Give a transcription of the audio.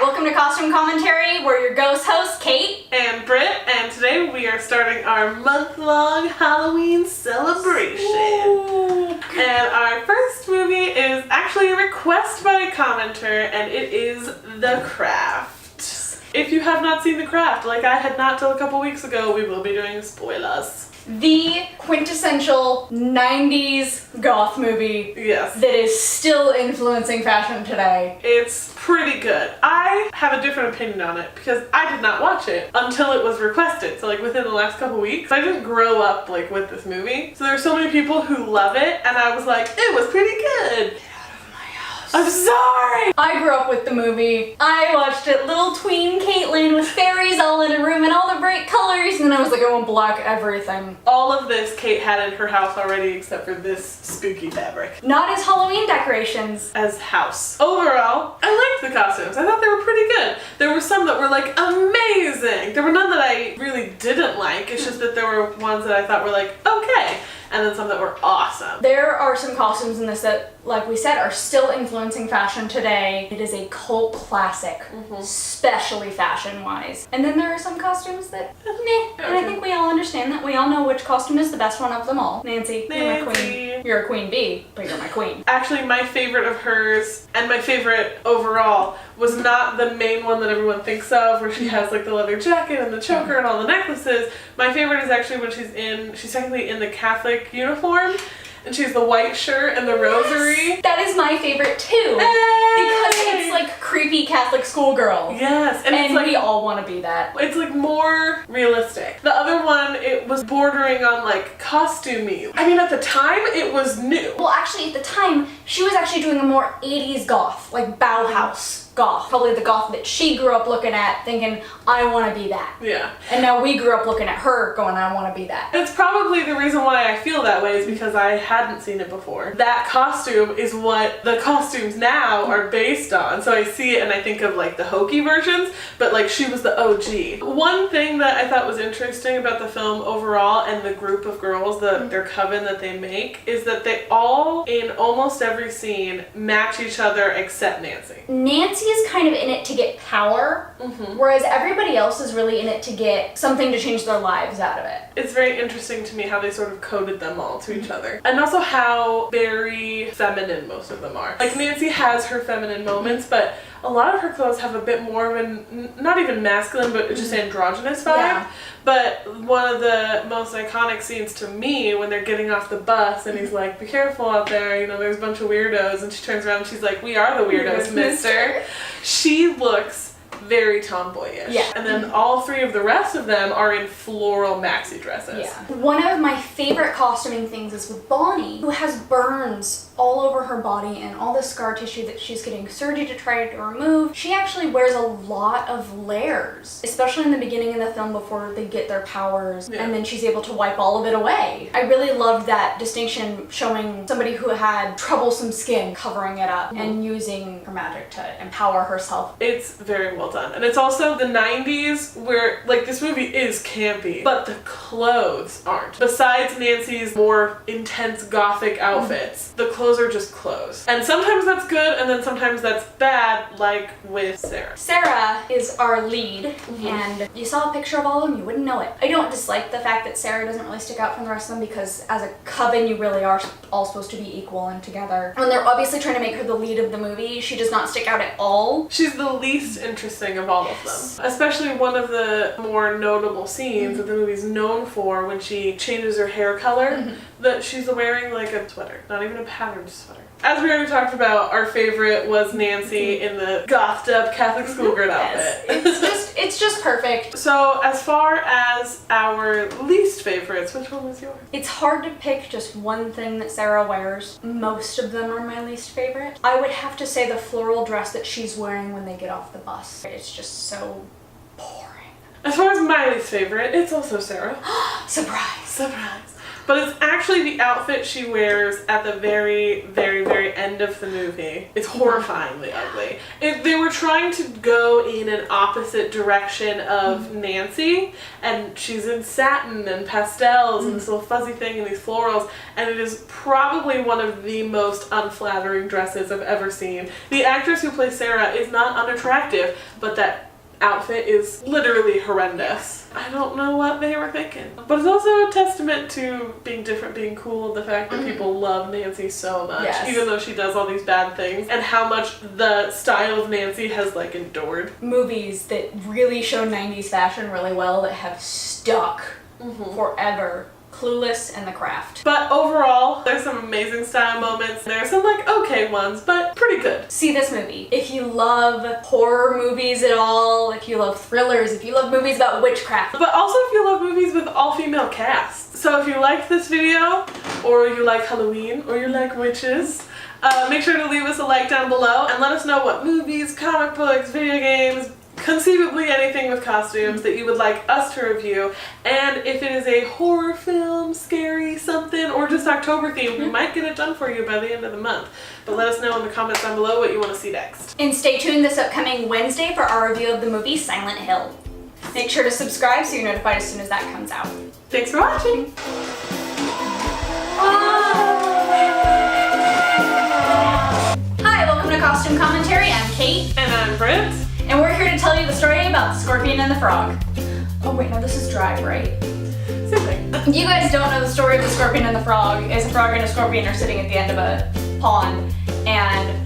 welcome to Costume Commentary. We're your ghost hosts, Kait and Brit, and today we are starting our month-long Halloween celebration. Ooh. And our first movie is actually a request by a commenter, and it is The Craft. If you have not seen The Craft, like I had not till a couple weeks ago, we will be doing spoilers. The quintessential 90s goth movie Yes. that is still influencing fashion today. It's pretty good. I have a different opinion on it because I did not watch it until it was requested. So like within the last couple weeks. I didn't grow up like with this movie. So there's so many people who love it and I was like, it was pretty good. I'm sorry! I grew up with the movie. I watched it, little tween Caitlin with fairies all in a room and all the bright colors, and then I was like, I want black everything. All of this Kate had in her house already except for this spooky fabric. Not as Halloween decorations. As house. Overall, I liked the costumes. I thought they were pretty good. There were some that were like amazing. There were none that I really didn't like. It's just that there were ones that I thought were like, okay. And then some that were awesome. There are some costumes in this that, like we said, are still influencing fashion today. It is a cult classic, especially fashion-wise. And then there are some costumes that, meh. And I think we all understand that. We all know which costume is the best one of them all. Nancy, you're my queen. You're a queen bee, but you're my queen. Actually, my favorite of hers, and my favorite overall, was not the main one that everyone thinks of, where she has like the leather jacket and the choker and all the necklaces. My favorite is actually when she's technically in the Catholic uniform, and she's the white shirt and the rosary. That is my favorite too. Hey! Because it's like creepy Catholic schoolgirl. Yes, and it's like, we all want to be that. It's like more realistic. The other one, it was bordering on like costumey. I mean, at the time, it was new. Well, actually, at the time, she was actually doing a more 80s goth, like Bauhaus goth. Probably the goth that she grew up looking at, thinking, I want to be that. Yeah. And now we grew up looking at her, going, I want to be that. It's probably the reason why I feel that way is because I hadn't seen it before. That costume is what the costumes now are based on. So I see it and I think of like the hokey versions, but like she was the OG. One thing that I thought was interesting about the film overall and the group of girls, their coven that they make, is that they all, in almost every scene, match each other except Nancy. Nancy is kind of in it to get power, whereas everybody else is really in it to get something to change their lives out of it. It's very interesting to me how they sort of coded them all to each other. And also how very feminine most of them are. Like Nancy has her feminine moments, but a lot of her clothes have a bit more of an, not even masculine, but just androgynous vibe. Yeah. But one of the most iconic scenes to me when they're getting off the bus and he's like, be careful out there, you know, there's a bunch of weirdos, and she turns around and she's like, we are the weirdos, mister. She looks very tomboyish. Yeah. And then all three of the rest of them are in floral maxi dresses. Yeah. One of my favorite costuming things is with Bonnie, who has burns all over her body and all the scar tissue that she's getting surgery to try to remove. She actually wears a lot of layers, especially in the beginning of the film before they get their powers, and then she's able to wipe all of it away. I really loved that distinction, showing somebody who had troublesome skin covering it up and using her magic to empower herself. It's very well done. And it's also the 90s where, like, this movie is campy, but the clothes aren't. Besides Nancy's more intense gothic outfits, the clothes are just clothes. And sometimes that's good, and then sometimes that's bad, like with Sarah. Sarah is our lead, and you saw a picture of all of them, you wouldn't know it. I don't dislike the fact that Sarah doesn't really stick out from the rest of them, because as a coven, you really are all supposed to be equal and together. When they're obviously trying to make her the lead of the movie, she does not stick out at all. She's the least interesting of all of them. Especially one of the more notable scenes that the movie's known for, when she changes her hair color, that she's wearing like a sweater, not even a patterned sweater. As we already talked about, our favorite was Nancy in the gothed up Catholic schoolgirl outfit. It's just perfect. So as far as our least favorites, which one was yours? It's hard to pick just one thing that Sarah wears. Most of them are my least favorite. I would have to say the floral dress that she's wearing when they get off the bus. It's just so boring. As far as my least favorite, it's also Sarah. Surprise. Surprise. But it's actually the outfit she wears at the very, very, very end of the movie. It's horrifyingly ugly. They were trying to go in an opposite direction of Nancy, and she's in satin and pastels and this little fuzzy thing and these florals, and it is probably one of the most unflattering dresses I've ever seen. The actress who plays Sarah is not unattractive, but that outfit is literally horrendous. I don't know what they were thinking. But it's also a testament to being different, being cool, the fact that people love Nancy so much, even though she does all these bad things, and how much the style of Nancy has like endured. Movies that really show 90s fashion really well that have stuck forever. Clueless and The Craft. But overall, there's some amazing style moments. There's some like okay ones, but pretty good. See this movie. If you love horror movies at all, if you love thrillers, if you love movies about witchcraft. But also if you love movies with all-female casts. So if you like this video, or you like Halloween, or you like witches, make sure to leave us a like down below and let us know what movies, comic books, video games, conceivably anything with costumes that you would like us to review. And if it is a horror film, scary something, or just October themed, we might get it done for you by the end of the month. But let us know in the comments down below what you want to see next. And stay tuned this upcoming Wednesday for our review of the movie Silent Hill. Make sure to subscribe so you're notified as soon as that comes out. Thanks for watching! Hi, welcome to Costume Commentary. I'm Kate. And I'm Brit. And we're here to tell you the story about the Scorpion and the Frog. Oh wait, no, this is Drive, right? Same thing. You guys don't know the story of the Scorpion and the Frog. It's a frog and a scorpion are sitting at the end of a pond, and